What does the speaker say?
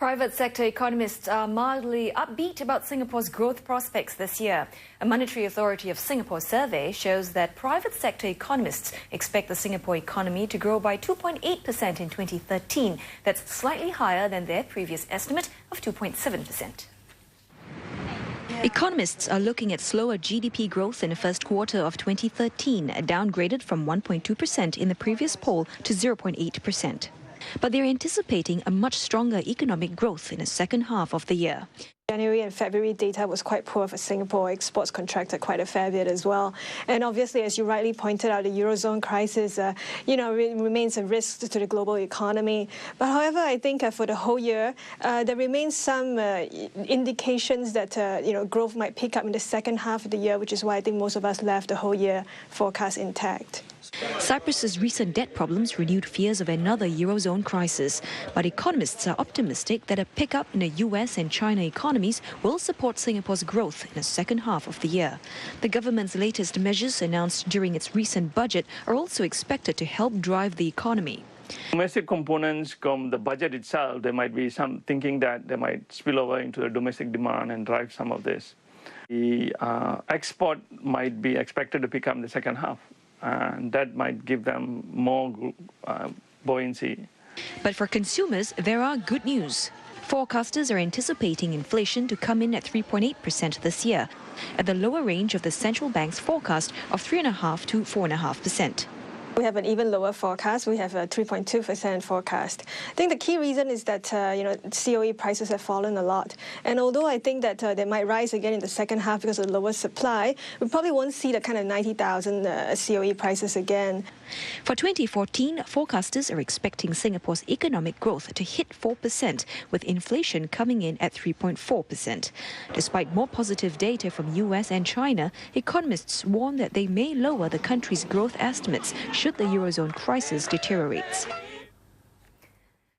Private sector economists are mildly upbeat about Singapore's growth prospects this year. A Monetary Authority of Singapore survey shows that private sector economists expect the Singapore economy to grow by 2.8% in 2013. That's slightly higher than their previous estimate of 2.7%. Economists are looking at slower GDP growth in the first quarter of 2013, downgraded from 1.2% in the previous poll to 0.8%. But they're anticipating a much stronger economic growth in the second half of the year. January and February data was quite poor for Singapore. Exports contracted quite a fair bit as well. And obviously, as you rightly pointed out, the eurozone crisis, remains a risk to the global economy. But however, I think for the whole year, there remains some indications that growth might pick up in the second half of the year, which is why I think most of us left the whole year forecast intact. Cyprus's recent debt problems renewed fears of another eurozone crisis, but economists are optimistic that a pickup in the US and China economies will support Singapore's growth in the second half of the year. The government's latest measures announced during its recent budget are also expected to help drive the economy. Domestic components from the budget itself, there might be some thinking that they might spill over into the domestic demand and drive some of this. The export might be expected to pick up in the second half, and that might give them more buoyancy. But for consumers, there are good news. Forecasters are anticipating inflation to come in at 3.8% this year, at the lower range of the central bank's forecast of 3.5% to 4.5%. We have an even lower forecast. We have a 3.2% forecast. I think the key reason is that COE prices have fallen a lot. And although I think that they might rise again in the second half because of lower supply, we probably won't see the kind of 90,000 COE prices again. For 2014, forecasters are expecting Singapore's economic growth to hit 4%, with inflation coming in at 3.4%. Despite more positive data from US and China, economists warn that they may lower the country's growth estimates should the eurozone crisis deteriorate.